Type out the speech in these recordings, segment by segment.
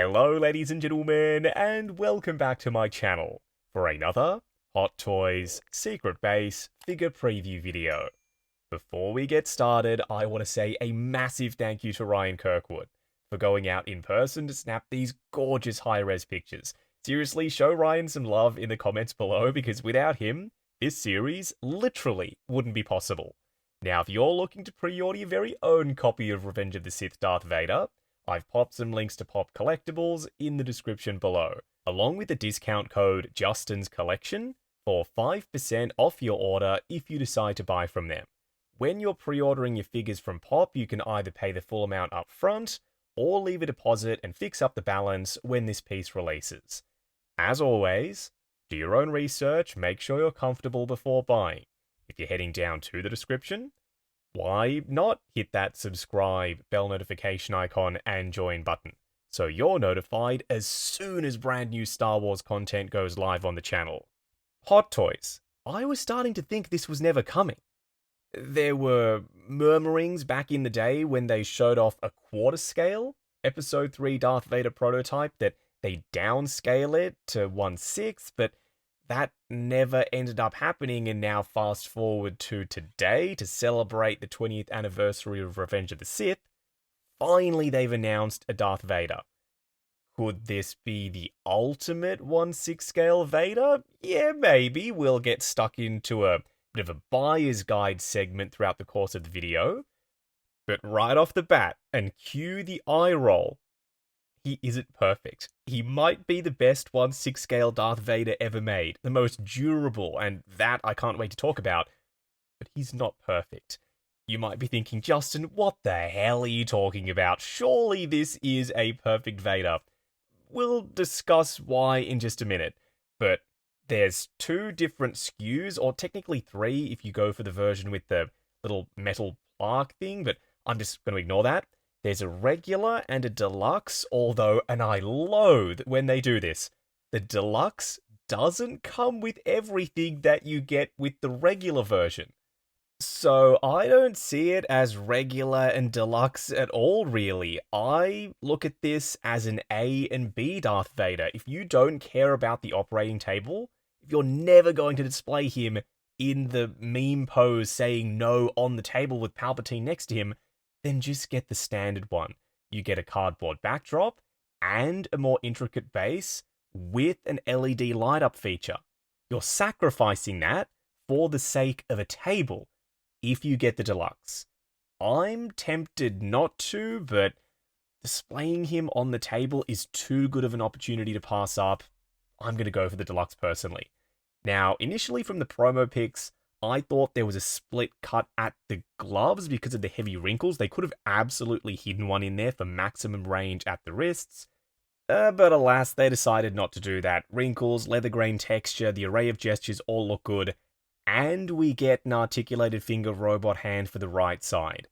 Hello ladies and gentlemen, and welcome back to my channel for another Hot Toys Secret Base figure preview video. Before we get started, I want to say a massive thank you to Ryan Kirkwood for going out in person to snap these gorgeous high-res pictures. Seriously, show Ryan some love in the comments below because without him, this series literally wouldn't be possible. Now, if you're looking to pre-order your very own copy of Revenge of the Sith Darth Vader, I've popped some links to Pop Collectibles in the description below, along with the discount code Justin's Collection for 5% off your order if you decide to buy from them. When you're pre-ordering your figures from Pop, you can either pay the full amount up front, or leave a deposit and fix up the balance when this piece releases. As always, do your own research, make sure you're comfortable before buying. If you're heading down to the description, why not hit that subscribe, bell notification icon, and join button, so you're notified as soon as brand new Star Wars content goes live on the channel. Hot Toys. I was starting to think this was never coming. There were murmurings back in the day when they showed off a quarter scale Episode 3 Darth Vader prototype that they downscale it to 1/6, but that never ended up happening, and now fast forward to today to celebrate the 20th anniversary of Revenge of the Sith. Finally, they've announced a Darth Vader. Could this be the ultimate 1/6 scale Vader? Yeah, maybe. We'll get stuck into a bit of a buyer's guide segment throughout the course of the video. But right off the bat, and cue the eye roll, he isn't perfect. He might be the best 1/6 scale Darth Vader ever made, the most durable, and that I can't wait to talk about, but he's not perfect. You might be thinking, Justin, what the hell are you talking about? Surely this is a perfect Vader. We'll discuss why in just a minute, but there's two different SKUs, or technically three if you go for the version with the little metal plaque thing, but I'm just going to ignore that. There's a regular and a deluxe, although, and I loathe when they do this, the deluxe doesn't come with everything that you get with the regular version. So I don't see it as regular and deluxe at all, really. I look at this as an A and B Darth Vader. If you don't care about the operating table, if you're never going to display him in the meme pose saying no on the table with Palpatine next to him, then just get the standard one. You get a cardboard backdrop and a more intricate base with an LED light-up feature. You're sacrificing that for the sake of a table if you get the deluxe. I'm tempted not to, but displaying him on the table is too good of an opportunity to pass up. I'm going to go for the deluxe personally. Now, initially from the promo pics, I thought there was a split cut at the gloves because of the heavy wrinkles. They could have absolutely hidden one in there for maximum range at the wrists. But alas, they decided not to do that. Wrinkles, leather grain texture, the array of gestures all look good. And we get an articulated finger robot hand for the right side.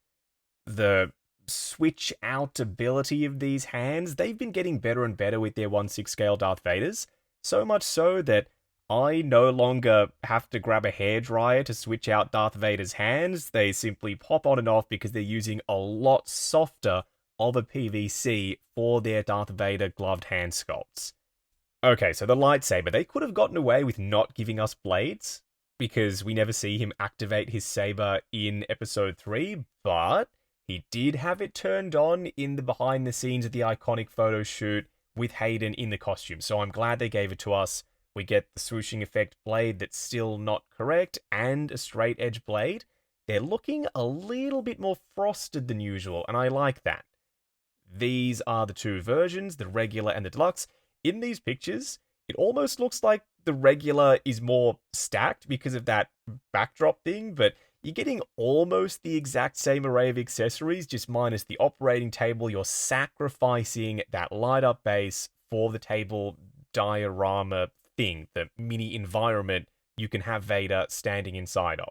The switch out ability of these hands, they've been getting better and better with their 1/6 scale Darth Vaders. So much so that I no longer have to grab a hairdryer to switch out Darth Vader's hands. They simply pop on and off because they're using a lot softer of a PVC for their Darth Vader gloved hand sculpts. Okay, so the lightsaber, they could have gotten away with not giving us blades because we never see him activate his saber in Episode 3, but he did have it turned on in the behind the scenes of the iconic photo shoot with Hayden in the costume, so I'm glad they gave it to us. We get the swooshing effect blade that's still not correct, and a straight edge blade. They're looking a little bit more frosted than usual, and I like that. These are the two versions, the regular and the deluxe. In these pictures, it almost looks like the regular is more stacked because of that backdrop thing, but you're getting almost the exact same array of accessories, just minus the operating table. You're sacrificing that light-up base for the table diorama thing, the mini environment you can have Vader standing inside of.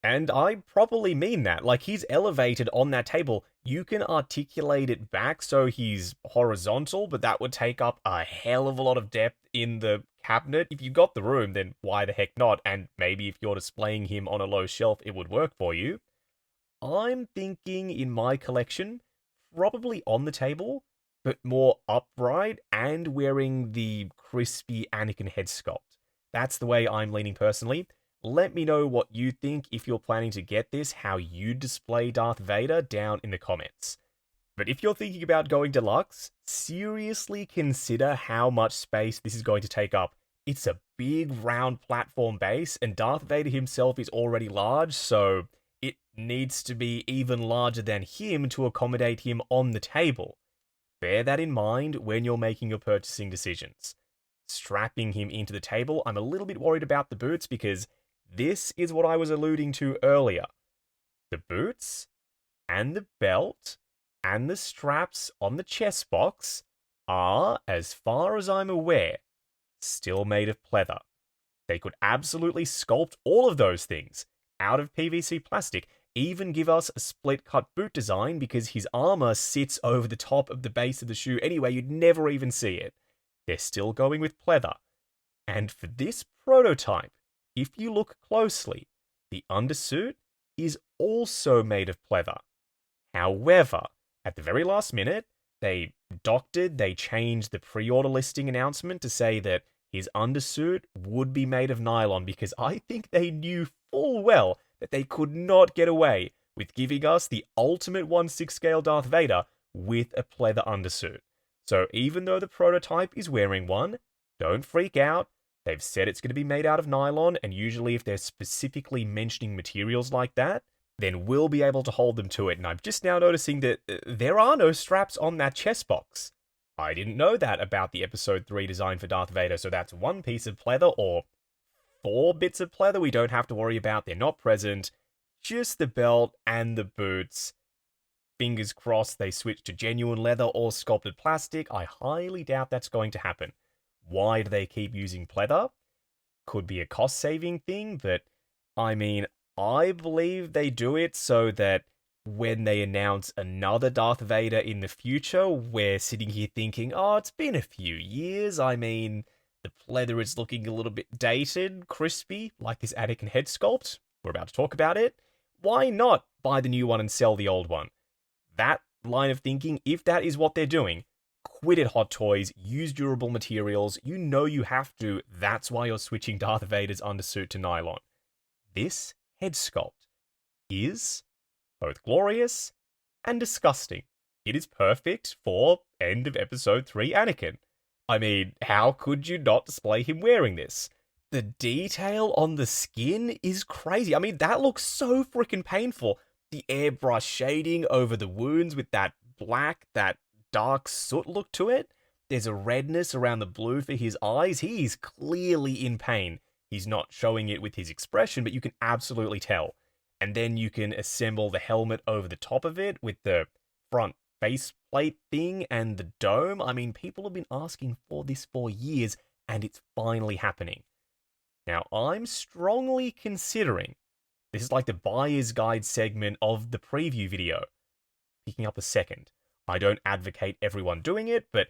And I properly mean that. Like, he's elevated on that table. You can articulate it back so he's horizontal, but that would take up a hell of a lot of depth in the cabinet. If you've got the room, then why the heck not? And maybe if you're displaying him on a low shelf, it would work for you. I'm thinking in my collection, probably on the table, but more upright and wearing the crispy Anakin head sculpt. That's the way I'm leaning personally. Let me know what you think if you're planning to get this, how you display Darth Vader down in the comments. But if you're thinking about going deluxe, seriously consider how much space this is going to take up. It's a big round platform base, and Darth Vader himself is already large, so it needs to be even larger than him to accommodate him on the table. Bear that in mind when you're making your purchasing decisions. Strapping him into the table, I'm a little bit worried about the boots because this is what I was alluding to earlier. The boots and the belt and the straps on the chest box are, as far as I'm aware, still made of pleather. They could absolutely sculpt all of those things out of PVC plastic, even give us a split cut boot design because his armor sits over the top of the base of the shoe anyway, you'd never even see it. They're still going with pleather. And for this prototype, if you look closely, the undersuit is also made of pleather. However, at the very last minute, they changed the pre-order listing announcement to say that his undersuit would be made of nylon because I think they knew full well that they could not get away with giving us the ultimate 1/6 scale Darth Vader with a pleather undersuit. So even though the prototype is wearing one, don't freak out. They've said it's going to be made out of nylon, and usually if they're specifically mentioning materials like that, then we'll be able to hold them to it. And I'm just now noticing that there are no straps on that chest box. I didn't know that about the Episode 3 design for Darth Vader, so that's one piece of pleather, or 4 bits of pleather we don't have to worry about. They're not present. Just the belt and the boots. Fingers crossed they switch to genuine leather or sculpted plastic. I highly doubt that's going to happen. Why do they keep using pleather? Could be a cost-saving thing, but I mean, I believe they do it so that when they announce another Darth Vader in the future, we're sitting here thinking, oh, it's been a few years. I mean, the pleather is looking a little bit dated, crispy, like this Anakin head sculpt. We're about to talk about it. Why not buy the new one and sell the old one? That line of thinking, if that is what they're doing, quit it, Hot Toys, use durable materials. You know you have to. That's why you're switching Darth Vader's undersuit to nylon. This head sculpt is both glorious and disgusting. It is perfect for end of Episode 3 Anakin. I mean, how could you not display him wearing this? The detail on the skin is crazy. I mean, that looks so freaking painful. The airbrush shading over the wounds with that black, that dark soot look to it. There's a redness around the blue for his eyes. He is clearly in pain. He's not showing it with his expression, but you can absolutely tell. And then you can assemble the helmet over the top of it with the front faceplate thing and the dome. I mean, people have been asking for this for years, and it's finally happening. Now, I'm strongly considering, this is like the buyer's guide segment of the preview video, picking up a second. I don't advocate everyone doing it, but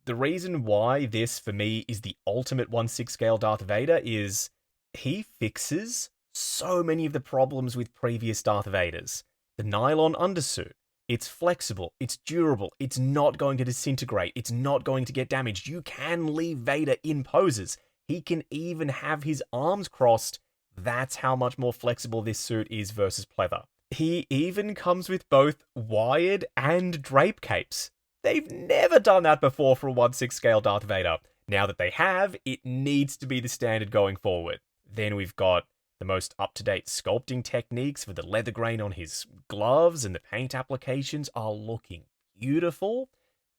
the reason why this, for me, is the ultimate 1/6 scale Darth Vader is he fixes so many of the problems with previous Darth Vaders. The nylon undersuit, it's flexible, it's durable, it's not going to disintegrate, it's not going to get damaged. You can leave Vader in poses. He can even have his arms crossed. That's how much more flexible this suit is versus pleather. He even comes with both wired and drape capes. They've never done that before for a 1/6 scale Darth Vader. Now that they have, it needs to be the standard going forward. Then we've got the most up-to-date sculpting techniques for the leather grain on his gloves, and the paint applications are looking beautiful.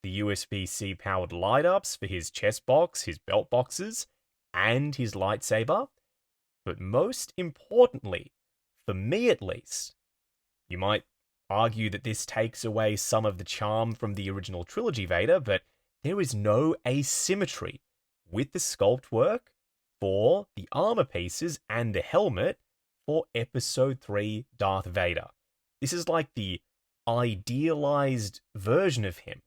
The USB-C powered light-ups for his chest box, his belt boxes, and his lightsaber. But most importantly, for me at least, you might argue that this takes away some of the charm from the original trilogy Vader, but there is no asymmetry with the sculpt work for the armor pieces and the helmet for Episode 3 Darth Vader. This is like the idealized version of him.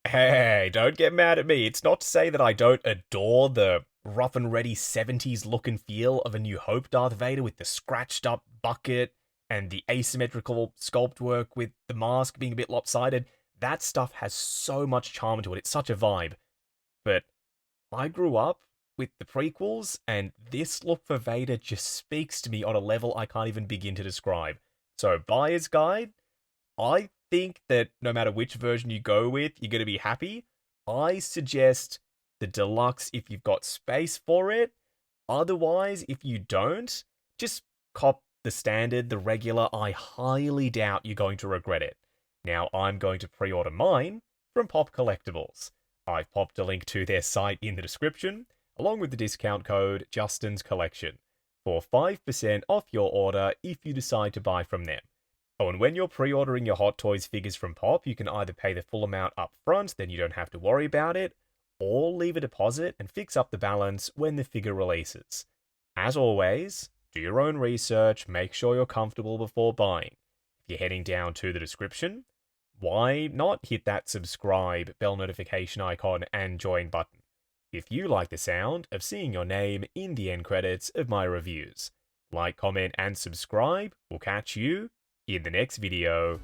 Hey, don't get mad at me. It's not to say that I don't adore the rough and ready 70s look and feel of A New Hope Darth Vader with the scratched up bucket and the asymmetrical sculpt work with the mask being a bit lopsided. That stuff has so much charm to it. It's such a vibe. But I grew up with the prequels, and this look for Vader just speaks to me on a level I can't even begin to describe. So, buyer's guide, I think that no matter which version you go with, you're going to be happy. I suggest the deluxe if you've got space for it. Otherwise, if you don't, just cop the standard, the regular. I highly doubt you're going to regret it. Now, I'm going to pre-order mine from Pop Collectibles. I've popped a link to their site in the description, along with the discount code Justin's Collection, for 5% off your order if you decide to buy from them. Oh, and when you're pre-ordering your Hot Toys figures from Pop, you can either pay the full amount up front, then you don't have to worry about it, or leave a deposit and fix up the balance when the figure releases. As always, do your own research, make sure you're comfortable before buying. If you're heading down to the description, why not hit that subscribe, bell notification icon, and join button if you like the sound of seeing your name in the end credits of my reviews. Like, comment, and subscribe. We'll catch you in the next video.